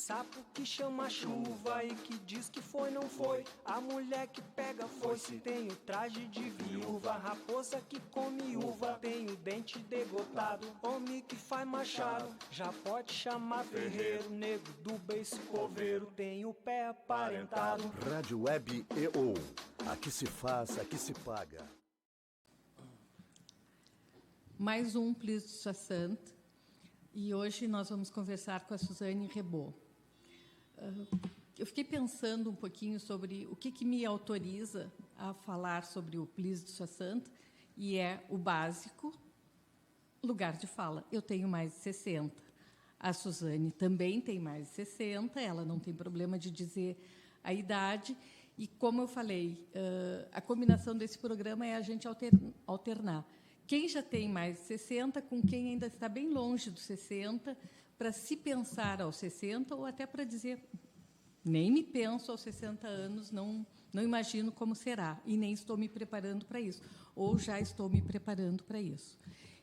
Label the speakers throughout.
Speaker 1: sapo que chama chuva e que diz que foi, não foi. A mulher que pega foice tem o traje de viúva. Raposa que come uva tem o dente degotado. Homem que faz machado já pode chamar ferreiro. Nego do beiço coveiro tem o pé aparentado.
Speaker 2: Rádio Web EO. Aqui se faz, aqui se paga.
Speaker 3: Mais um Please de Soissons. E hoje nós vamos conversar com a Suzane Rebaud. Eu fiquei pensando um pouquinho sobre o que me autoriza a falar sobre o Please de Soissons, e é o básico, lugar de fala. Eu tenho mais de 60. A Suzane também tem mais de 60, ela não tem problema de dizer a idade. E, como eu falei, a combinação desse programa é a gente alternar quem já tem mais de 60 com quem ainda está bem longe dos 60, para se pensar aos 60, ou até para dizer, nem me penso aos 60 anos, não imagino como será, e nem estou me preparando para isso, ou já estou me preparando para isso.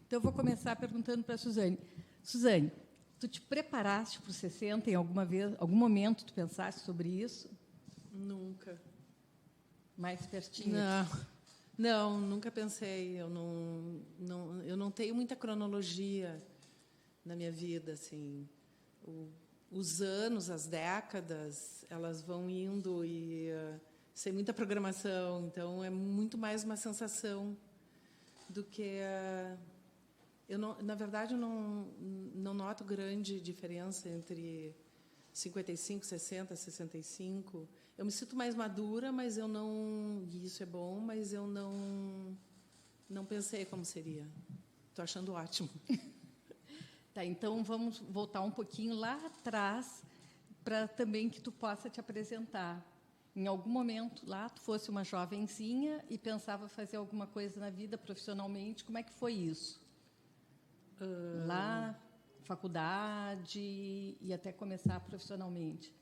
Speaker 3: Então, eu vou começar perguntando para a Suzane. Suzane, tu te preparaste para os 60 em algum momento tu pensaste sobre isso?
Speaker 4: Nunca.
Speaker 3: Mais pertinho?
Speaker 4: Não, nunca pensei. Eu não tenho muita cronologia na minha vida, assim. Os anos, as décadas, elas vão indo e sem muita programação. Então é muito mais uma sensação do que na verdade eu não noto grande diferença entre 55, 60, 65. Eu me sinto mais madura, mas eu não... E isso é bom, mas eu não pensei como seria. Estou achando ótimo.
Speaker 3: Tá, então, vamos voltar um pouquinho lá atrás, para também que tu possa te apresentar. Em algum momento, lá, tu fosse uma jovenzinha e pensava fazer alguma coisa na vida profissionalmente. Como é que foi isso? Lá, faculdade e até começar profissionalmente.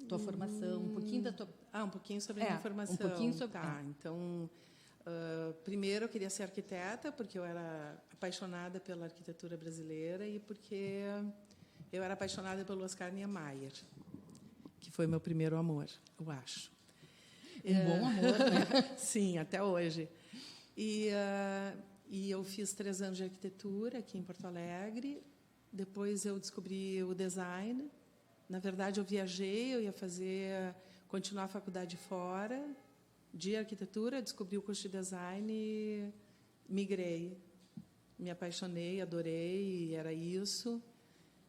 Speaker 3: Tua formação, um pouquinho da tua...
Speaker 4: um pouquinho sobre a minha formação.
Speaker 3: Um pouquinho sobre...
Speaker 4: Tá, então, primeiro eu queria ser arquiteta, porque eu era apaixonada pela arquitetura brasileira e porque eu era apaixonada pelo Oscar Niemeyer, que foi meu primeiro amor, eu acho.
Speaker 3: Bom amor, né?
Speaker 4: Sim, até hoje. E eu fiz 3 anos de arquitetura aqui em Porto Alegre. Depois eu descobri o design. Na verdade, eu viajei, eu ia continuar a faculdade fora de arquitetura, descobri o curso de design e migrei. Me apaixonei, adorei, era isso.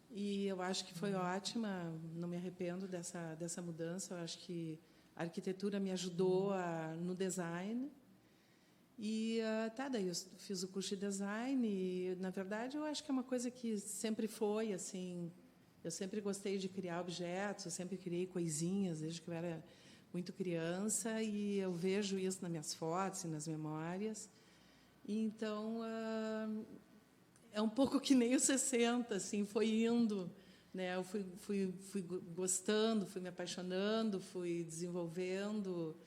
Speaker 4: E eu acho que foi ótima, não me arrependo dessa mudança. Eu acho que a arquitetura me ajudou no design. E daí eu fiz o curso de design e, na verdade, eu acho que é uma coisa que sempre foi assim. Eu sempre gostei de criar objetos, eu sempre criei coisinhas desde que eu era muito criança e eu vejo isso nas minhas fotos e nas memórias. E, então, é um pouco que nem os 60, assim, foi indo, né? Eu fui gostando, fui me apaixonando, fui desenvolvendo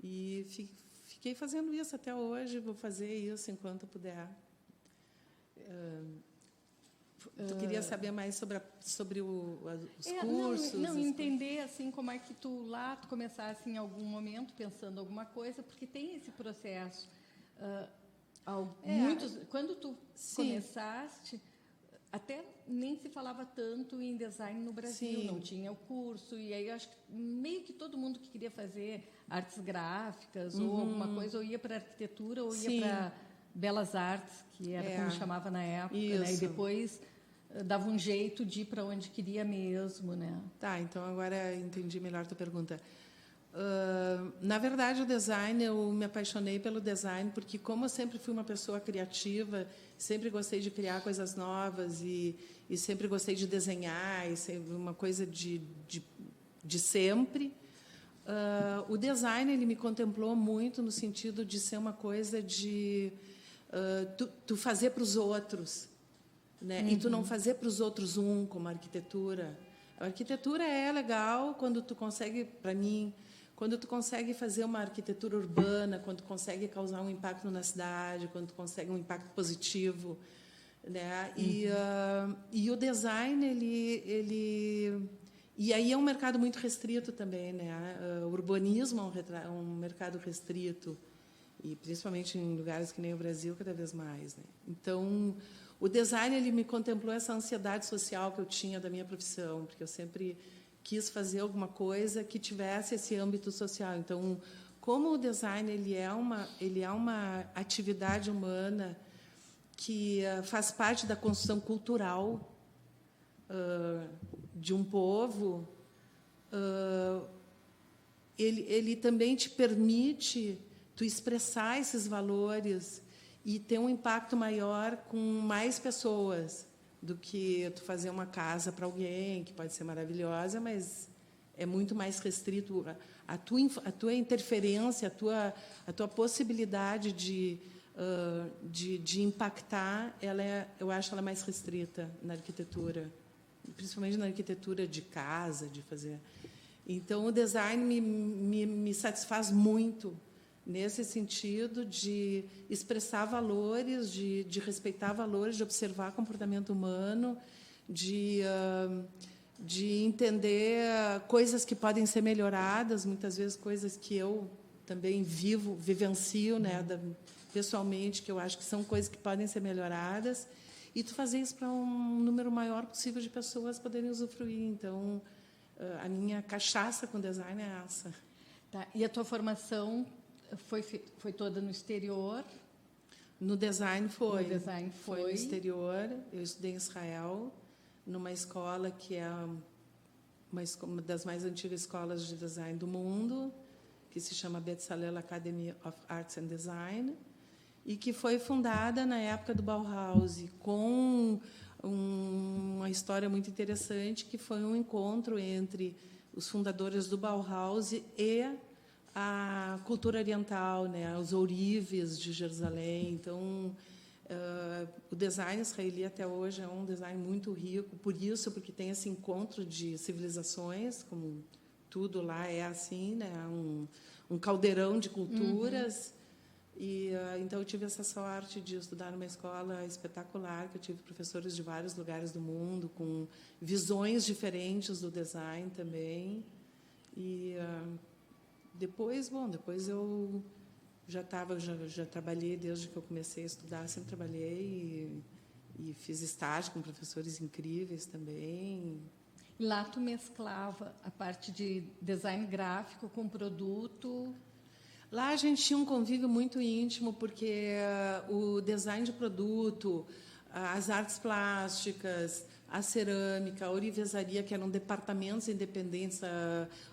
Speaker 4: e fiquei fazendo isso até hoje, vou fazer isso enquanto puder. Tu queria saber mais sobre os cursos?
Speaker 3: Não, entender assim como é que tu começasse em algum momento pensando alguma coisa, porque tem esse processo. Quando tu começaste, até nem se falava tanto em design no Brasil, não tinha o curso, e aí eu acho que meio que todo mundo que queria fazer artes gráficas ou alguma coisa, ou ia para arquitetura ou ia para belas artes, que era como chamava na época, né? E depois dava um jeito de ir para onde queria mesmo, né?
Speaker 4: Tá, então agora entendi melhor a tua pergunta. Na verdade, o design, eu me apaixonei pelo design porque, como eu sempre fui uma pessoa criativa, sempre gostei de criar coisas novas e sempre gostei de desenhar, e sempre uma coisa de sempre. O design ele me contemplou muito no sentido de ser uma coisa de tu fazer para os outros, né? E tu não fazer para os outros como a arquitetura. A arquitetura é legal quando tu consegue, para mim, quando tu consegue fazer uma arquitetura urbana, quando tu consegue causar um impacto na cidade, quando tu consegue um impacto positivo, né? E o design E aí é um mercado muito restrito também, né? O urbanismo é um mercado restrito, e principalmente em lugares que nem o Brasil, cada vez mais, né? Então, o design ele me contemplou essa ansiedade social que eu tinha da minha profissão, porque eu sempre quis fazer alguma coisa que tivesse esse âmbito social. Então, como o design ele é uma atividade humana que faz parte da construção cultural de um povo, ele também te permite tu expressar esses valores e ter um impacto maior com mais pessoas do que tu fazer uma casa para alguém, que pode ser maravilhosa, mas é muito mais restrito. A tua interferência, a tua possibilidade de impactar, eu acho ela mais restrita na arquitetura, principalmente na arquitetura de casa, de fazer. Então, o design me satisfaz muito nesse sentido de expressar valores, de respeitar valores, de observar comportamento humano, de entender coisas que podem ser melhoradas, muitas vezes coisas que eu também vivencio, né, pessoalmente, que eu acho que são coisas que podem ser melhoradas, e tu fazer isso para um número maior possível de pessoas poderem usufruir. Então, a minha cachaça com design é essa.
Speaker 3: Tá. E a tua formação foi toda no exterior?
Speaker 4: No design foi.
Speaker 3: No design foi.
Speaker 4: No exterior. Eu estudei em Israel, numa escola que é uma das mais antigas escolas de design do mundo, que se chama Bezalel Academy of Arts and Design, e que foi fundada na época do Bauhaus, com uma história muito interessante, que foi um encontro entre os fundadores do Bauhaus e a cultura oriental, né, os ourives de Jerusalém. Então, o design israeli até hoje é um design muito rico, porque tem esse encontro de civilizações, como tudo lá é assim, né, um caldeirão de culturas. E então eu tive essa sorte de estudar numa escola espetacular, que eu tive professores de vários lugares do mundo com visões diferentes do design também. E depois eu já trabalhei desde que eu comecei a estudar, sempre trabalhei e fiz estágio com professores incríveis também.
Speaker 3: Lá tu mesclava a parte de design gráfico com produto?
Speaker 4: Lá a gente tinha um convívio muito íntimo, porque o design de produto, as artes plásticas, a cerâmica, a ourivesaria, que eram departamentos independentes,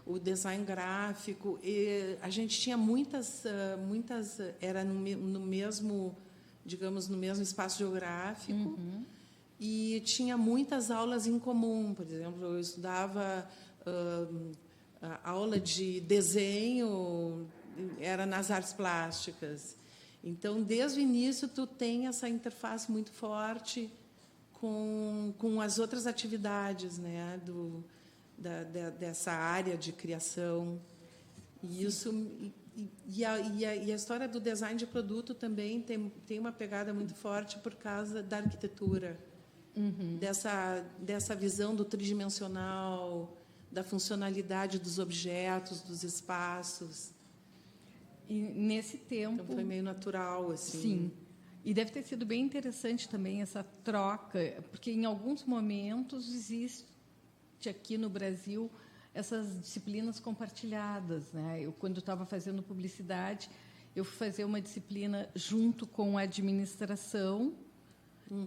Speaker 4: o design gráfico, e a gente tinha muitas era no mesmo, digamos, no mesmo espaço geográfico, e tinha muitas aulas em comum. Por exemplo, eu estudava a aula de desenho, era nas artes plásticas. Então, desde o início, tu tem essa interface muito forte com as outras atividades, né, dessa área de criação. E isso e a história do design de produto também tem uma pegada muito forte por causa da arquitetura, dessa visão do tridimensional, da funcionalidade dos objetos, dos espaços.
Speaker 3: E nesse tempo...
Speaker 4: Então, foi meio natural, assim.
Speaker 3: Sim. E deve ter sido bem interessante também essa troca, porque, em alguns momentos, existe aqui no Brasil essas disciplinas compartilhadas, né? Eu, quando estava fazendo publicidade, eu fui fazer uma disciplina junto com a administração,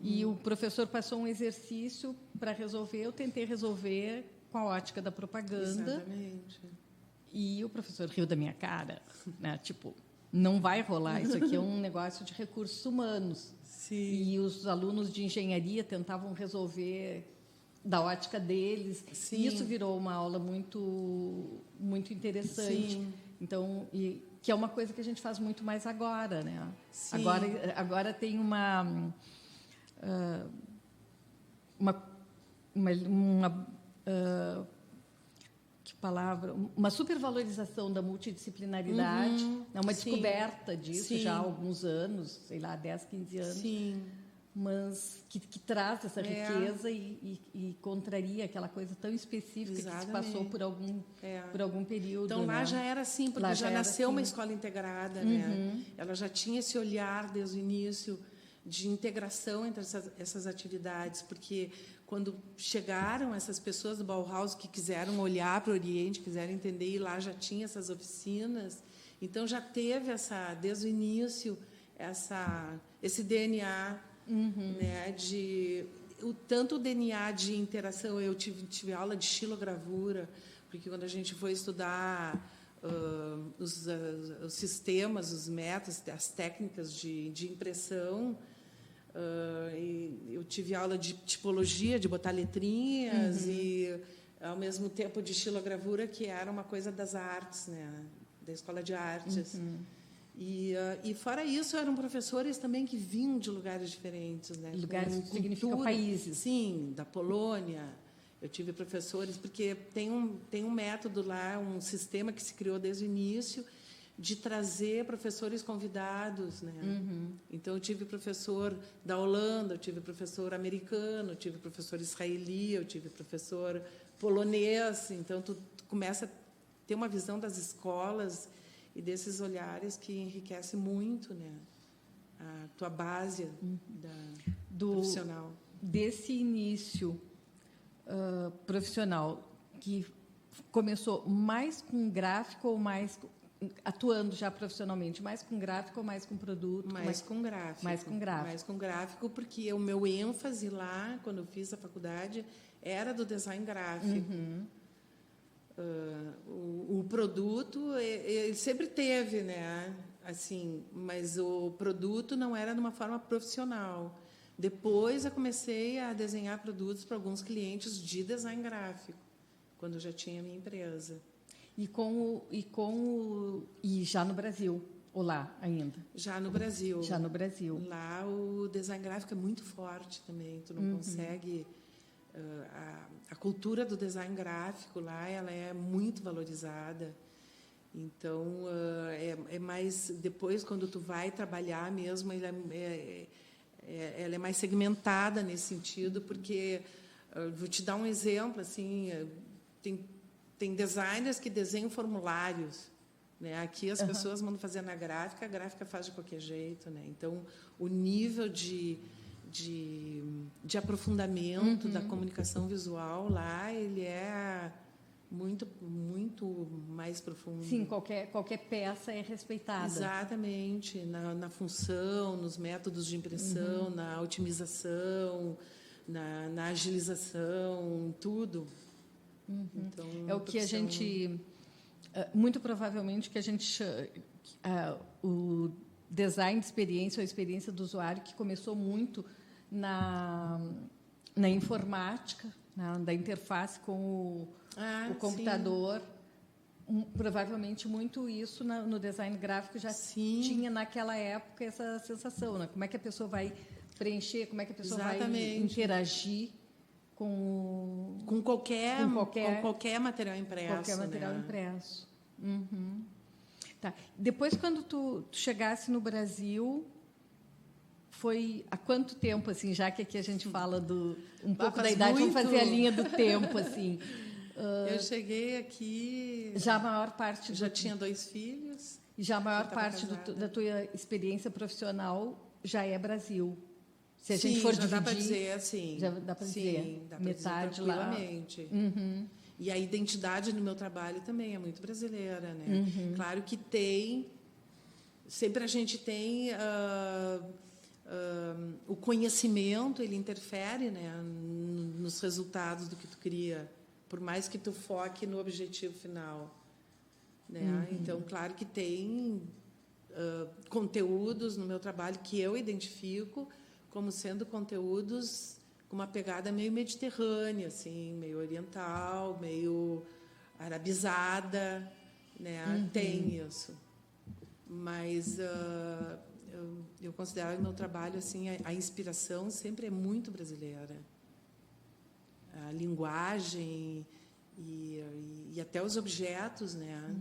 Speaker 3: e o professor passou um exercício para resolver. Eu tentei resolver com a ótica da propaganda.
Speaker 4: Exatamente.
Speaker 3: E o professor riu da minha cara, né? Tipo, não vai rolar, isso aqui é um negócio de recursos humanos.
Speaker 4: Sim.
Speaker 3: E os alunos de engenharia tentavam resolver da ótica deles.
Speaker 4: Sim.
Speaker 3: E isso virou uma aula muito interessante.
Speaker 4: Sim.
Speaker 3: Então, que é uma coisa que a gente faz muito mais agora, né?
Speaker 4: Sim.
Speaker 3: Agora tem uma supervalorização da multidisciplinaridade, uma descoberta disso. Sim. Já há alguns anos, sei lá, 10, 15 anos.
Speaker 4: Sim.
Speaker 3: mas que traz essa riqueza e contraria aquela coisa tão específica que se passou por algum período.
Speaker 4: Então, lá já era assim, porque já nasceu uma escola integrada, né? Ela já tinha esse olhar desde o início de integração entre essas atividades, porque quando chegaram essas pessoas do Bauhaus que quiseram olhar para o Oriente, quiseram entender, e lá já tinha essas oficinas, então já teve desde o início esse DNA, né, tanto o DNA de interação. Eu tive aula de xilogravura, porque quando a gente foi estudar os sistemas, os métodos, as técnicas de impressão, eu tive aula de tipologia, de botar letrinhas, e, ao mesmo tempo, de xilogravura, que era uma coisa das artes, né, da Escola de Artes. E, fora isso, eram professores também que vinham de lugares diferentes. Né?
Speaker 3: Lugares significa países.
Speaker 4: Sim, da Polônia. Eu tive professores, porque tem um método lá, um sistema que se criou desde o início, de trazer professores convidados. Né? Então, eu tive professor da Holanda, eu tive professor americano, eu tive professor israeli, eu tive professor polonês. Então, tu começa a ter uma visão das escolas e desses olhares que enriquece muito, né, a tua base profissional.
Speaker 3: Desse início profissional, que começou mais com gráfico ou mais atuando já profissionalmente, mais com gráfico ou mais com produto?
Speaker 4: Mais com gráfico.
Speaker 3: Mais com gráfico.
Speaker 4: Mais com gráfico, porque o meu ênfase lá, quando eu fiz a faculdade, era do design gráfico. O produto ele sempre teve, né? Assim, mas o produto não era de uma forma profissional. Depois eu comecei a desenhar produtos para alguns clientes de design gráfico, quando eu já tinha a minha empresa.
Speaker 3: E já no Brasil, ou lá ainda?
Speaker 4: Já no Brasil.
Speaker 3: Já no Brasil.
Speaker 4: Lá o design gráfico é muito forte também. Tu não consegue... A cultura do design gráfico lá, ela é muito valorizada. Então, é mais... Depois, quando tu vai trabalhar mesmo, ela é mais segmentada nesse sentido, porque... Vou te dar um exemplo, assim, tem designers que desenham formulários, né? Aqui as pessoas mandam fazer na gráfica, a gráfica faz de qualquer jeito, né? Então, o nível de aprofundamento da comunicação visual lá, ele é muito, muito mais profundo.
Speaker 3: Sim, qualquer peça é respeitada.
Speaker 4: Exatamente, na função, nos métodos de impressão, na otimização, na agilização, tudo. Então,
Speaker 3: é o que a gente... Muito provavelmente que a gente... o design de experiência, ou a experiência do usuário, que começou muito na informática, da interface com o computador. Provavelmente muito isso no design gráfico já tinha naquela época essa sensação, né? Como é que a pessoa vai preencher, como é que a pessoa vai interagir com qualquer
Speaker 4: material impresso.
Speaker 3: Qualquer material impresso. Tá. Depois, quando tu chegasse no Brasil, foi há quanto tempo, assim, já que aqui a gente fala um pouco da idade, vamos fazer a linha do tempo, assim.
Speaker 4: Eu cheguei aqui...
Speaker 3: Já a maior parte...
Speaker 4: Já tinha 2 filhos.
Speaker 3: E já a maior parte da tua experiência profissional já é Brasil. Se a gente for dividir...
Speaker 4: já dá para dizer, assim.
Speaker 3: Já dá para dizer.
Speaker 4: Dá para
Speaker 3: metade
Speaker 4: dizer tranquilamente.
Speaker 3: Lá.
Speaker 4: E a identidade no meu trabalho também é muito brasileira, né? Claro que tem... Sempre a gente tem... o conhecimento, ele interfere, né, nos resultados do que tu cria, por mais que tu foque no objetivo final, né? Então, claro que tem conteúdos no meu trabalho que eu identifico como sendo conteúdos com uma pegada meio mediterrânea, assim, meio oriental, meio arabizada, né? Tem isso. Mas eu considero o meu trabalho, assim, a inspiração sempre é muito brasileira. A linguagem e até os objetos, né?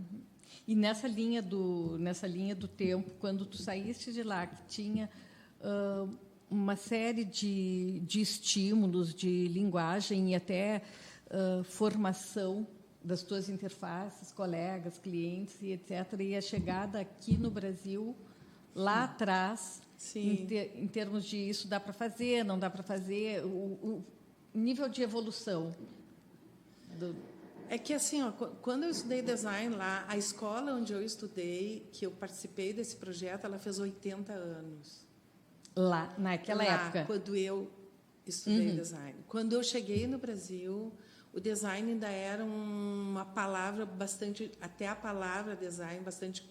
Speaker 3: E nessa linha do tempo, quando tu saíste de lá, que tinha uma série de estímulos, de linguagem e até formação das tuas interfaces, colegas, clientes e etc. E a chegada aqui no Brasil, lá atrás, em termos de isso dá para fazer, não dá para fazer, o nível de evolução.
Speaker 4: É que, assim, ó, quando eu estudei design lá, a escola onde eu estudei, que eu participei desse projeto, ela fez 80 anos.
Speaker 3: Lá, naquela época?
Speaker 4: Quando eu estudei design. Quando eu cheguei no Brasil, o design ainda era uma palavra bastante, até a palavra design, bastante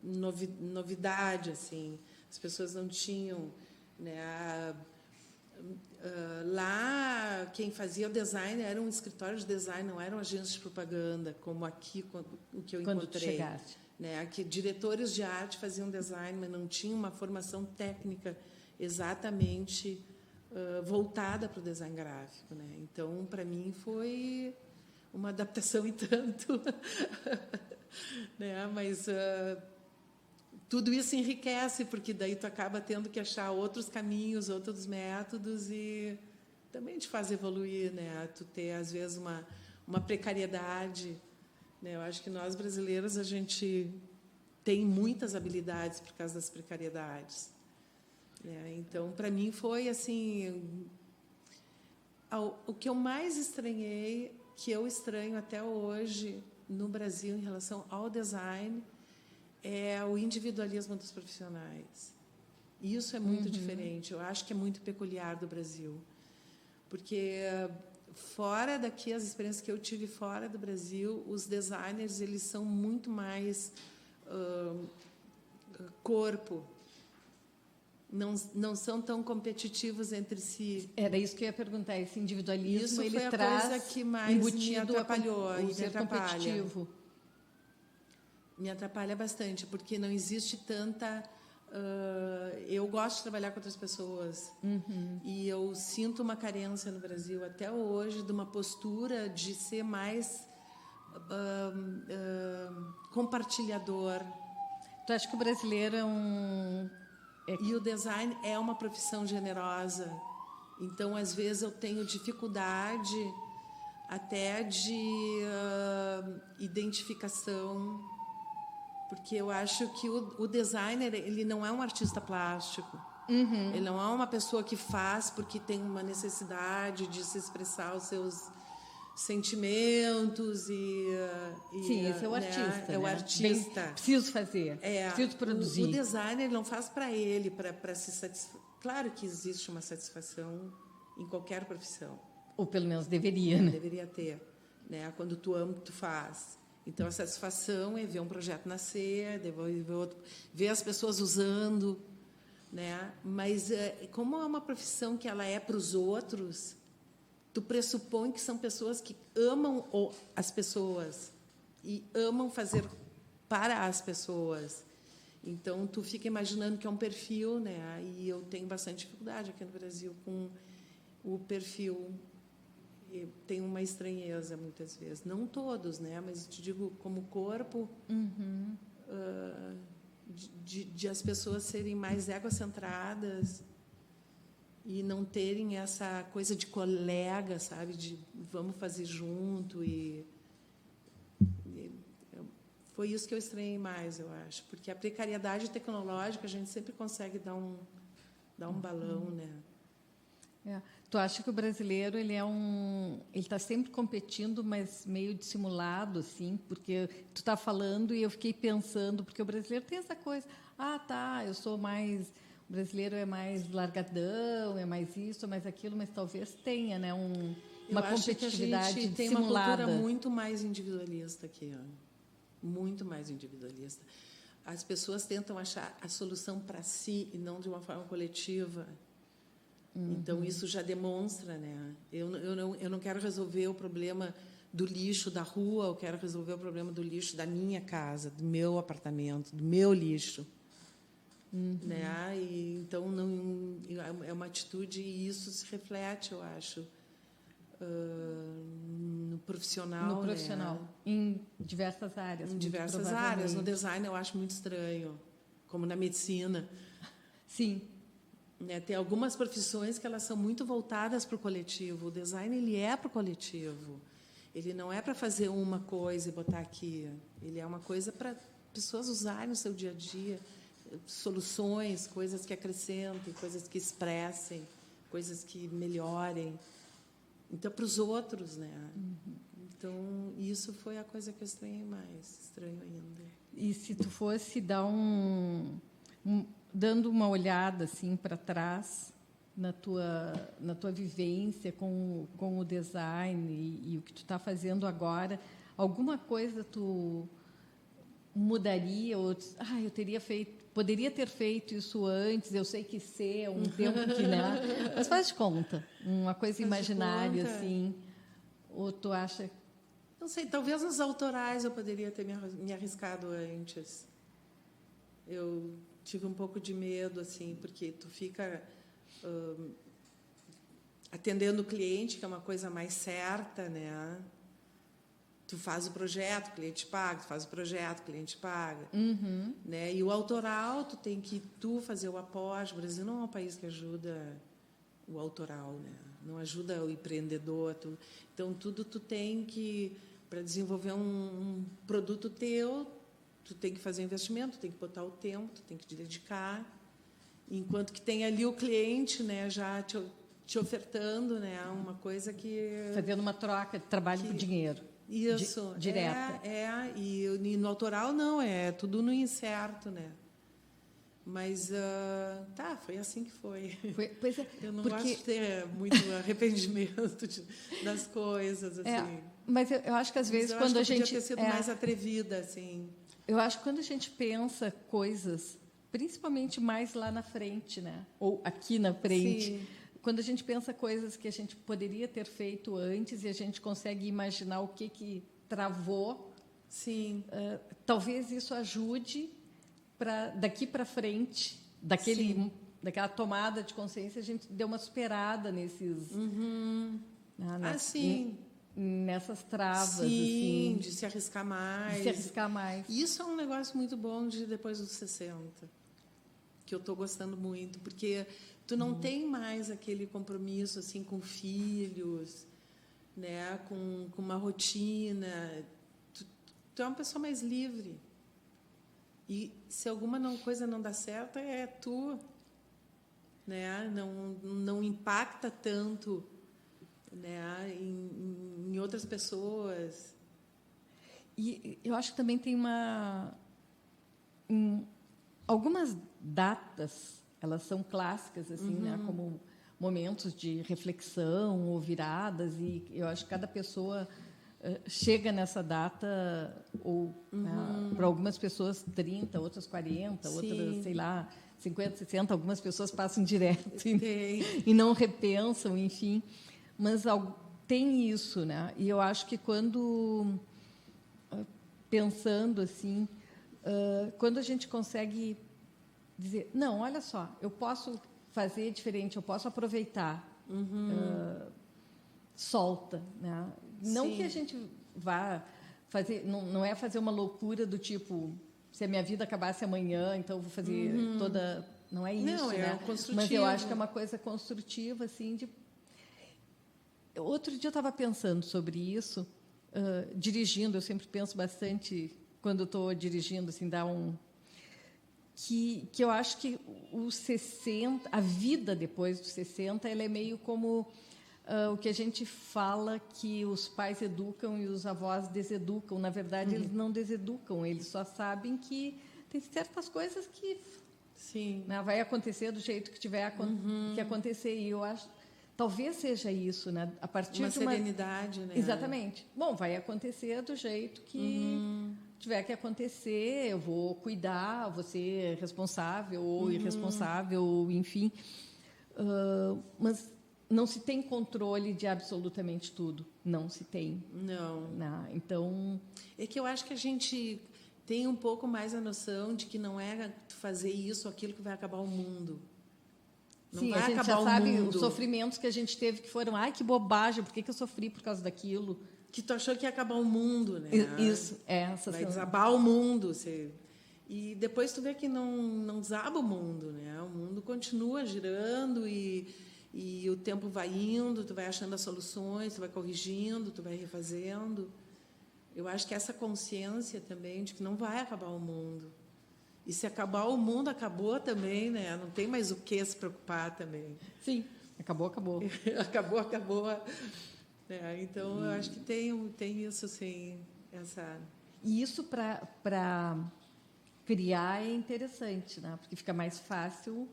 Speaker 4: novidade, assim. As pessoas não tinham, né? Lá, quem fazia o design era um escritório de design, não eram agências de propaganda, como aqui, o que eu encontrei.
Speaker 3: Quando tu chegaste.
Speaker 4: Né? Aqui, diretores de arte faziam design, mas não tinham uma formação técnica exatamente voltada para o design gráfico. Né? Então, para mim, foi uma adaptação e tanto. Né? Mas tudo isso enriquece, porque daí tu acaba tendo que achar outros caminhos, outros métodos e também te faz evoluir, né? Tu ter, às vezes, uma precariedade. Né? Eu acho que nós, brasileiros, a gente tem muitas habilidades por causa das precariedades. Né? Então, para mim, foi assim... O que eu mais estranhei, que eu estranho até hoje no Brasil em relação ao design, é o individualismo dos profissionais. E isso é muito diferente. Eu acho que é muito peculiar do Brasil. Porque, fora daqui, as experiências que eu tive fora do Brasil, os designers eles são muito mais corpo. Não são tão competitivos entre si.
Speaker 3: Era isso que eu ia perguntar. Esse individualismo,
Speaker 4: isso
Speaker 3: ele
Speaker 4: foi a
Speaker 3: traz
Speaker 4: coisa que mais me atrapalhou.
Speaker 3: O ser competitivo.
Speaker 4: Me atrapalha bastante, porque não existe tanta... eu gosto de trabalhar com outras pessoas. E eu sinto uma carência no Brasil, até hoje, de uma postura de ser mais compartilhador.
Speaker 3: Tu acha que o brasileiro é um...
Speaker 4: E o design é uma profissão generosa. Então, às vezes, eu tenho dificuldade até de identificação, porque eu acho que o designer ele não é um artista plástico. Ele não é uma pessoa que faz porque tem uma necessidade de se expressar os seus sentimentos
Speaker 3: Sim, esse é o artista.
Speaker 4: É o artista.
Speaker 3: Bem, preciso fazer, preciso produzir.
Speaker 4: O designer não faz para ele, para se satisfazer. Claro que existe uma satisfação em qualquer profissão.
Speaker 3: Ou pelo menos deveria, né?
Speaker 4: Deveria ter, né? Quando tu ama o que tu faz. Então, a satisfação é ver um projeto nascer, ver as pessoas usando, né? Mas, como é uma profissão que ela é para os outros, tu pressupõe que são pessoas que amam as pessoas e amam fazer para as pessoas. Então, tu fica imaginando que é um perfil, né? E eu tenho bastante dificuldade aqui no Brasil com o perfil. Tem uma estranheza, muitas vezes. Não todos, né? Mas, te digo, como corpo, de as pessoas serem mais egocentradas e não terem essa coisa de colega, sabe? De vamos fazer junto. Foi isso que eu estranhei mais, eu acho. Porque a precariedade tecnológica, a gente sempre consegue dar um balão, né?
Speaker 3: Tu acha que o brasileiro ele está sempre competindo, mas meio dissimulado, assim, porque tu está falando e eu fiquei pensando, porque o brasileiro tem essa coisa, eu sou mais, o brasileiro é mais largadão, é mais isso, é mais aquilo, mas talvez tenha, né, uma competitividade
Speaker 4: que a gente tem
Speaker 3: dissimulada.
Speaker 4: Uma cultura muito mais individualista aqui, muito mais individualista. As pessoas tentam achar a solução para si e não de uma forma coletiva. Então, isso já demonstra, né? Eu não quero resolver o problema do lixo da rua, eu quero resolver o problema do lixo da minha casa, do meu apartamento, do meu lixo. Né? E, então, é uma atitude, e isso se reflete, eu acho, no profissional.
Speaker 3: No profissional, né? Em diversas áreas.
Speaker 4: Em diversas áreas. No design, eu acho muito estranho, como na medicina.
Speaker 3: Sim.
Speaker 4: Né? Tem algumas profissões que elas são muito voltadas para o coletivo. O design ele é para o coletivo. Ele não é para fazer uma coisa e botar aqui. Ele é uma coisa para pessoas usarem no seu dia a dia, soluções, coisas que acrescentem, coisas que expressem, coisas que melhorem. Então, para os outros, né? Então, isso foi a coisa que eu estranhei mais, estranho ainda.
Speaker 3: E se tu fosse dar dando uma olhada assim para trás na tua vivência com o design e o que tu está fazendo agora, alguma coisa tu mudaria ou eu poderia ter feito isso antes, eu sei que é um tempo que, né? Mas faz de conta, uma coisa imaginária assim, ou tu acha?
Speaker 4: Não sei, talvez nos autorais eu poderia ter me arriscado antes. Eu tive um pouco de medo, assim, porque tu fica atendendo o cliente, que é uma coisa mais certa, né? Tu faz o projeto, o cliente paga, tu faz o projeto, o cliente paga. Né? E o autoral, tu tem que fazer o aporte. O Brasil não é um país que ajuda o autoral, né? Não ajuda o empreendedor. Então, tudo tu tem que... Para desenvolver um produto teu, tu tem que fazer um investimento, tu tem que botar o tempo, tu tem que te dedicar. Enquanto que tem ali o cliente, né, já te ofertando, né, uma coisa que...
Speaker 3: Fazendo uma troca de trabalho por dinheiro.
Speaker 4: Isso.
Speaker 3: Direta.
Speaker 4: E no autoral, não, é tudo no incerto, né? Mas, foi assim que foi.
Speaker 3: Pois é,
Speaker 4: eu não gosto de ter muito arrependimento das coisas, assim.
Speaker 3: Mas eu acho que, às vezes, quando a gente...
Speaker 4: podia ter sido mais atrevida, assim.
Speaker 3: Eu acho que quando a gente pensa coisas, principalmente mais lá na frente, né? Ou aqui na frente,
Speaker 4: Sim.
Speaker 3: Quando a gente pensa coisas que a gente poderia ter feito antes e a gente consegue imaginar o que travou,
Speaker 4: sim,
Speaker 3: talvez isso ajude para daqui para frente, daquela tomada de consciência, a gente deu uma superada nesses...
Speaker 4: sim.
Speaker 3: Nessas travas,
Speaker 4: sim,
Speaker 3: assim.
Speaker 4: de se arriscar mais.
Speaker 3: De se arriscar mais.
Speaker 4: Isso é um negócio muito bom de depois dos 60, que eu estou gostando muito, porque tu não tem mais aquele compromisso assim com filhos, né, com uma rotina. Tu é uma pessoa mais livre. E se alguma coisa não dá certo, é tu, né? Não impacta tanto, né, em outras pessoas.
Speaker 3: E eu acho que também tem algumas datas, elas são clássicas, assim, né, como momentos de reflexão ou viradas, e eu acho que cada pessoa chega nessa data, ou para algumas pessoas 30, outras 40,
Speaker 4: Sim.
Speaker 3: outras, sei lá, 50, 60, algumas pessoas passam direto
Speaker 4: e
Speaker 3: não repensam, enfim. Mas tem isso, né? E eu acho que pensando assim, quando a gente consegue dizer, não, olha só, eu posso fazer diferente, eu posso aproveitar, solta, né? Não
Speaker 4: Sim.
Speaker 3: que a gente vá fazer, não é fazer uma loucura do tipo, se a minha vida acabasse amanhã, então eu vou fazer toda... Não é isso,
Speaker 4: não,
Speaker 3: né?
Speaker 4: Construtivo.
Speaker 3: Mas eu acho que é uma coisa construtiva, assim, de... Outro dia eu estava pensando sobre isso, dirigindo, eu sempre penso bastante, quando estou dirigindo, assim, que eu acho que os 60, a vida depois dos 60, ela é meio como o que a gente fala que os pais educam e os avós deseducam. Na verdade, eles não deseducam, eles só sabem que tem certas coisas que
Speaker 4: sim,
Speaker 3: né, vai acontecer do jeito que tiver que acontecer. E eu acho, talvez seja isso, né? A partir
Speaker 4: uma
Speaker 3: de uma
Speaker 4: serenidade, né?
Speaker 3: Exatamente. Bom, vai acontecer do jeito que tiver que acontecer. Eu vou cuidar, vou ser responsável ou irresponsável, enfim. Mas não se tem controle de absolutamente tudo. Não se tem.
Speaker 4: Não.
Speaker 3: Então...
Speaker 4: É que eu acho que a gente tem um pouco mais a noção de que não é fazer isso ou aquilo que vai acabar o mundo. Não
Speaker 3: Sim,
Speaker 4: vai
Speaker 3: a gente
Speaker 4: acabar
Speaker 3: já sabe
Speaker 4: mundo.
Speaker 3: os sofrimentos que a gente teve que foram, ai, que bobagem, por que eu sofri por causa daquilo?
Speaker 4: Que tu achou que ia acabar o mundo, né?
Speaker 3: Isso, essa
Speaker 4: vai desabar o mundo. E depois tu vê que não desaba o mundo, né? O mundo continua girando e o tempo vai indo, tu vai achando as soluções, tu vai corrigindo, tu vai refazendo. Eu acho que essa consciência também de que não vai acabar o mundo. E se acabar o mundo, acabou também, né? Não tem mais o que se preocupar também.
Speaker 3: Sim, acabou.
Speaker 4: acabou. Então, eu acho que tem isso, sim.
Speaker 3: E isso para criar é interessante, né? Porque fica mais fácil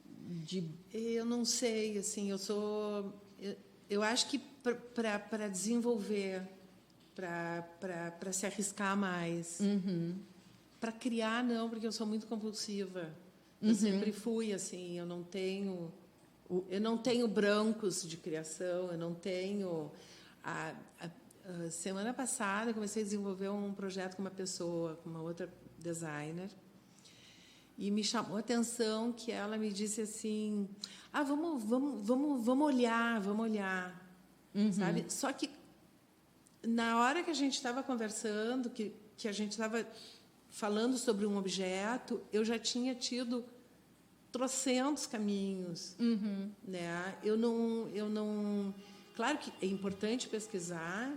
Speaker 3: de...
Speaker 4: Eu não sei, assim, eu acho que para desenvolver, para se arriscar mais, para criar, não, porque eu sou muito compulsiva. Eu sempre fui assim, eu não tenho brancos de criação, eu não tenho... Semana passada, eu comecei a desenvolver um projeto com uma pessoa, com uma outra designer, e me chamou a atenção que ela me disse assim, vamos olhar, sabe? Só que na hora que a gente estava conversando, que a gente estava falando sobre um objeto, eu já tinha tido trocentos caminhos, né? Eu não, claro que é importante pesquisar,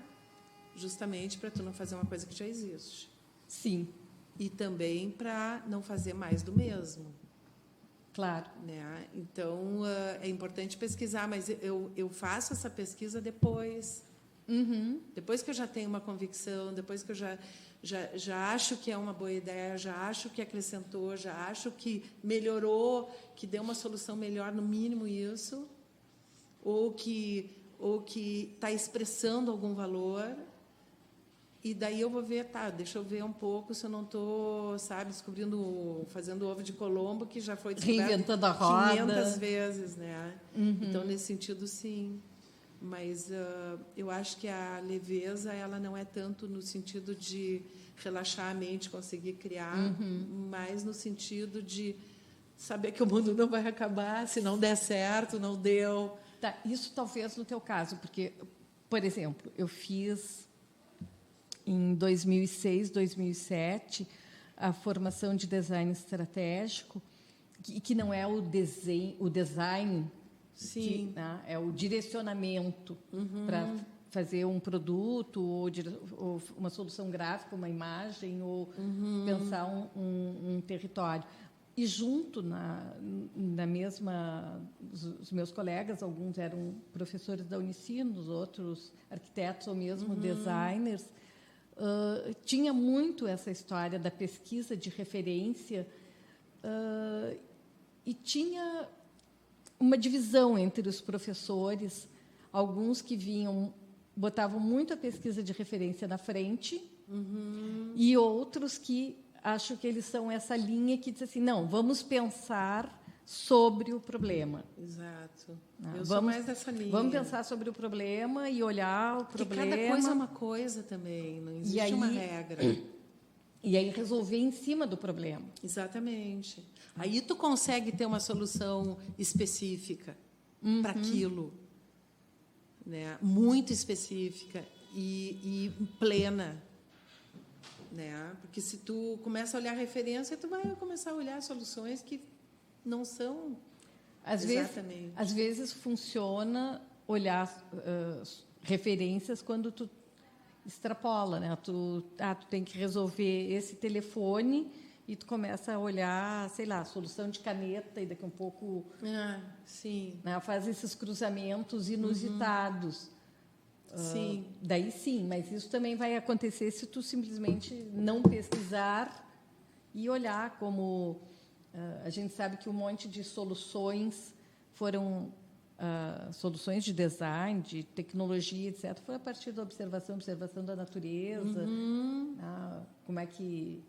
Speaker 4: justamente para tu não fazer uma coisa que já existe.
Speaker 3: Sim.
Speaker 4: E também para não fazer mais do mesmo.
Speaker 3: Claro.
Speaker 4: Né? Então, é importante pesquisar, mas eu faço essa pesquisa depois. Depois que eu já tenho uma convicção, depois que eu já acho que é uma boa ideia, já acho que acrescentou, já acho que melhorou, que deu uma solução melhor, no mínimo isso, ou que está expressando algum valor. E daí eu vou ver, deixa eu ver um pouco se eu não estou, fazendo ovo de Colombo, que já foi descoberto
Speaker 3: reinventando a roda
Speaker 4: 500 vezes, né? Então, nesse sentido, sim. Mas eu acho que a leveza, ela não é tanto no sentido de relaxar a mente, conseguir criar, mas no sentido de saber que o mundo não vai acabar, se não der certo, não deu.
Speaker 3: Tá, isso talvez no teu caso, porque, por exemplo, eu fiz em 2006, 2007 a formação de design estratégico, que não é o design,
Speaker 4: sim,
Speaker 3: né, é o direcionamento para fazer um produto ou uma solução gráfica, uma imagem, ou pensar um território. E junto na mesma, os meus colegas, alguns eram professores da Unicinos, outros arquitetos ou mesmo designers, tinha muito essa história da pesquisa de referência e tinha uma divisão entre os professores, alguns que botavam muito a pesquisa de referência na frente e outros que acho que eles são essa linha que diz assim, não, vamos pensar sobre o problema.
Speaker 4: Exato. Eu sou mais dessa linha.
Speaker 3: Vamos pensar sobre o problema e olhar o problema.
Speaker 4: Porque cada coisa é uma coisa também, não existe uma regra.
Speaker 3: E aí resolver em cima do problema.
Speaker 4: Exatamente. Aí tu consegue ter uma solução específica para aquilo, né? Muito específica e plena. Né? Porque se tu começa a olhar referência, tu vai começar a olhar soluções que não são exatamente.
Speaker 3: Às vezes funciona olhar referências quando tu extrapola, né? Tu tem que resolver esse telefone e tu começa a olhar, sei lá, solução de caneta e daqui a um pouco
Speaker 4: sim.
Speaker 3: Né? Faz esses cruzamentos inusitados.
Speaker 4: Sim.
Speaker 3: Daí sim, mas isso também vai acontecer se tu simplesmente não pesquisar e olhar como... a gente sabe que um monte de soluções foram soluções de design, de tecnologia, etc. Foi a partir da observação da natureza, como é que,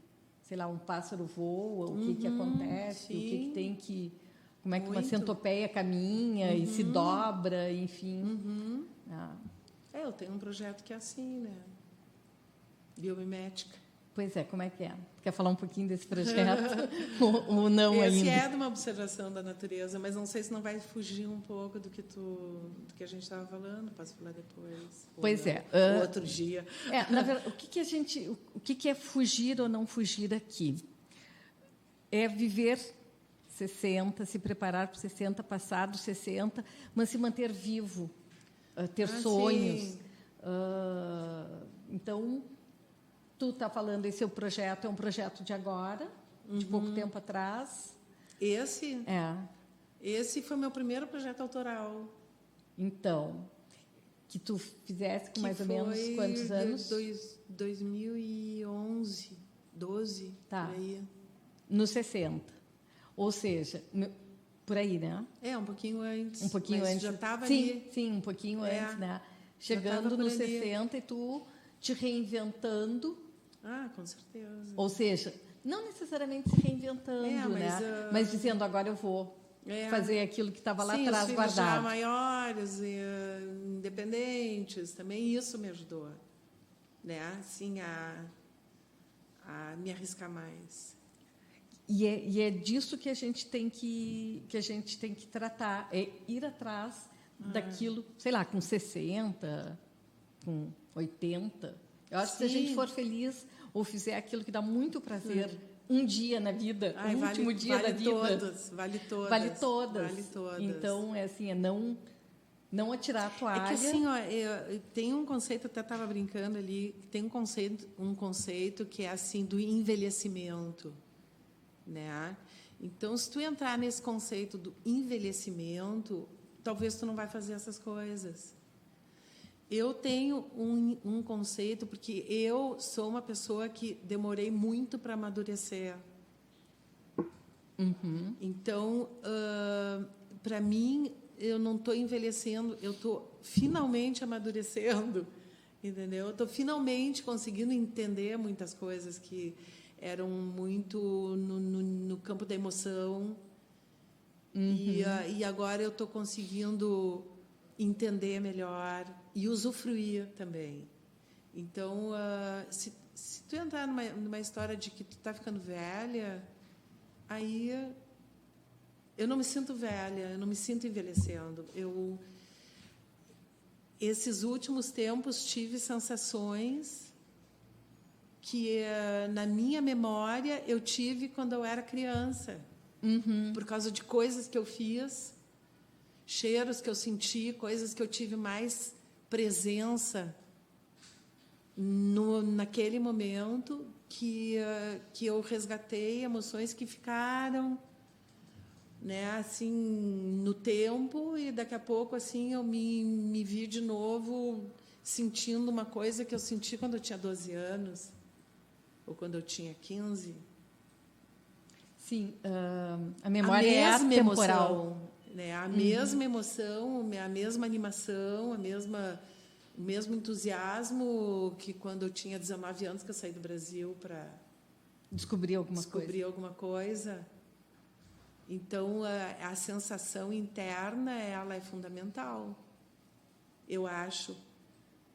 Speaker 3: sei lá, um pássaro voa, o que acontece,
Speaker 4: sim.
Speaker 3: o que tem que... Como é que uma centopeia caminha e se dobra, enfim.
Speaker 4: Eu tenho um projeto que é assim, né? Biomimética.
Speaker 3: Pois é, como é que é? Quer falar um pouquinho desse projeto? ou não ainda?
Speaker 4: Esse é de uma observação da natureza, mas não sei se não vai fugir um pouco do que a gente estava falando. Posso falar depois?
Speaker 3: Pois é.
Speaker 4: Outro dia.
Speaker 3: Na verdade, o que é fugir ou não fugir aqui? é viver 60, se preparar para 60, passar dos 60, mas se manter vivo, ter sonhos.
Speaker 4: Sim.
Speaker 3: Então, tu está falando, esse é o projeto, é um projeto de agora, de pouco tempo atrás.
Speaker 4: Esse foi meu primeiro projeto autoral.
Speaker 3: Então, que tu fizesse com mais ou menos quantos anos?
Speaker 4: 2011, 12,
Speaker 3: tá.
Speaker 4: Por aí.
Speaker 3: Nos 60. Ou seja, por aí, né?
Speaker 4: Um pouquinho antes.
Speaker 3: Um pouquinho
Speaker 4: mas
Speaker 3: antes.
Speaker 4: já estava
Speaker 3: ali. Sim, um pouquinho antes, né? Chegando nos 60 e tu te reinventando.
Speaker 4: Com certeza.
Speaker 3: Ou seja, não necessariamente se reinventando, né? Mas dizendo, agora eu vou fazer aquilo que estava lá atrás guardado.
Speaker 4: Já maiores, independentes, também isso me ajudou, né? Assim, a me arriscar mais.
Speaker 3: E é disso que a gente tem que tratar, é ir atrás daquilo, sei lá, com 60, com 80. Eu acho que se a gente for feliz ou fizer aquilo que dá muito prazer um dia na vida, o último dia da vida.
Speaker 4: Vale todas.
Speaker 3: Então, é não atirar a toalha.
Speaker 4: É que assim, tem um conceito, até estava brincando ali, tem um conceito que é assim do envelhecimento, né? Então, se tu entrar nesse conceito do envelhecimento, talvez tu não vai fazer essas coisas. Eu tenho um conceito, porque eu sou uma pessoa que demorei muito para amadurecer. Então, para mim, eu não estou envelhecendo, eu estou finalmente amadurecendo, entendeu? Eu estou finalmente conseguindo entender muitas coisas que eram muito no campo da emoção. E agora eu estou conseguindo entender melhor e usufruir também. Então, se tu entrar numa história de que tu está ficando velha, aí eu não me sinto velha, eu não me sinto envelhecendo. Esses últimos tempos, tive sensações que, na minha memória, eu tive quando eu era criança. Por causa de coisas que eu fiz, cheiros que eu senti, coisas que eu tive mais presença naquele momento, que eu resgatei emoções que ficaram, né, assim, no tempo, e daqui a pouco assim eu me vi de novo sentindo uma coisa que eu senti quando eu tinha 12 anos ou quando eu tinha 15.
Speaker 3: Sim, a memória é atemporal.
Speaker 4: Emoção, né? A mesma emoção, a mesma animação, o mesmo entusiasmo que quando eu tinha 19 anos, que eu saí do Brasil para
Speaker 3: descobrir alguma
Speaker 4: coisa. Então, a sensação interna, ela é fundamental, eu acho.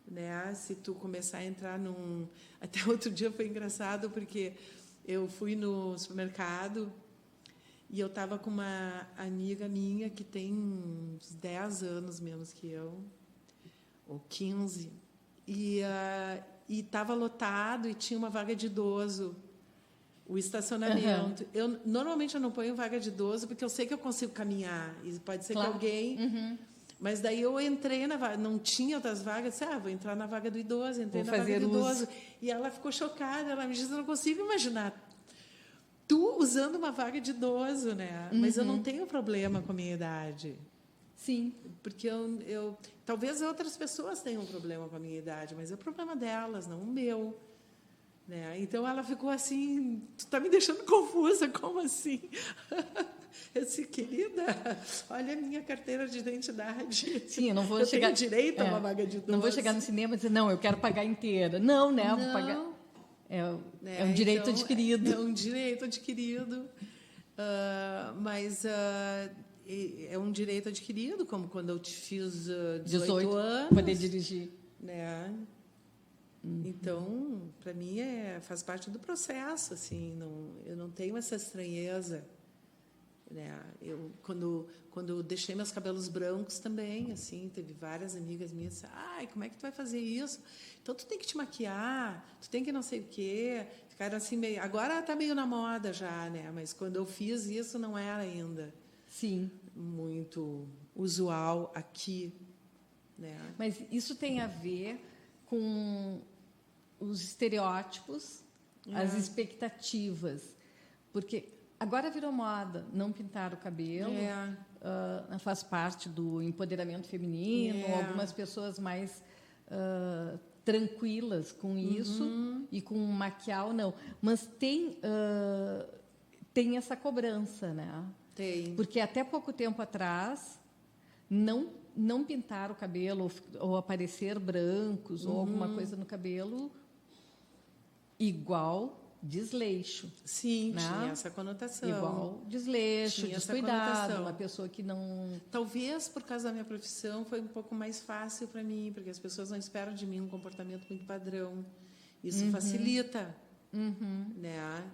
Speaker 4: Né? Se tu começar a entrar num... Até outro dia foi engraçado, porque eu fui no supermercado e eu estava com uma amiga minha que tem uns 10 anos menos que eu, ou 15, e estava lotado e tinha uma vaga de idoso, o estacionamento. Normalmente eu não ponho vaga de idoso porque eu sei que eu consigo caminhar, e pode ser que alguém... Mas daí eu entrei na vaga, não tinha outras vagas, disse, vou entrar na vaga do idoso, entrei na vaga do idoso. E ela ficou chocada, ela me disse, eu não consigo imaginar tu usando uma vaga de idoso, né? Mas eu não tenho problema com a minha idade.
Speaker 3: Sim.
Speaker 4: Porque talvez outras pessoas tenham problema com a minha idade, mas é o problema delas, não o meu. Né? Então ela ficou assim, tu está me deixando confusa, como assim? Eu disse, querida, olha a minha carteira de identidade.
Speaker 3: Sim, eu não vou
Speaker 4: tenho direito a uma vaga de idoso.
Speaker 3: Não vou chegar no cinema e dizer, não, eu quero pagar inteira. Não, né?
Speaker 4: Não.
Speaker 3: Vou pagar. É um direito adquirido.
Speaker 4: É um direito adquirido. Mas é um direito adquirido, como quando eu te fiz 18 anos.
Speaker 3: Poder dirigir.
Speaker 4: Né? Então, para mim, faz parte do processo. Assim, eu não tenho essa estranheza. Né? Quando eu deixei meus cabelos brancos também, assim, teve várias amigas minhas que disseram, como é que tu vai fazer isso? Então, tu tem que te maquiar, tu tem que não sei o quê. Ficaram assim meio... Agora está meio na moda já, né? Mas quando eu fiz isso não era ainda
Speaker 3: Sim.
Speaker 4: muito usual aqui, né?
Speaker 3: Mas isso tem a ver com os estereótipos, as expectativas. Porque agora virou moda não pintar o cabelo, faz parte do empoderamento feminino, algumas pessoas mais tranquilas com isso e com maquiar ou não. Mas tem essa cobrança, né?
Speaker 4: Tem.
Speaker 3: Porque até pouco tempo atrás, não pintar o cabelo ou aparecer brancos ou alguma coisa no cabelo igual desleixo.
Speaker 4: Sim,
Speaker 3: né?
Speaker 4: tinha essa conotação.
Speaker 3: Igual desleixo,
Speaker 4: Tinha essa
Speaker 3: descuidado,
Speaker 4: conotação.
Speaker 3: uma pessoa que não...
Speaker 4: Talvez por causa da minha profissão foi um pouco mais fácil para mim, porque as pessoas não esperam de mim um comportamento muito padrão. Isso facilita, né?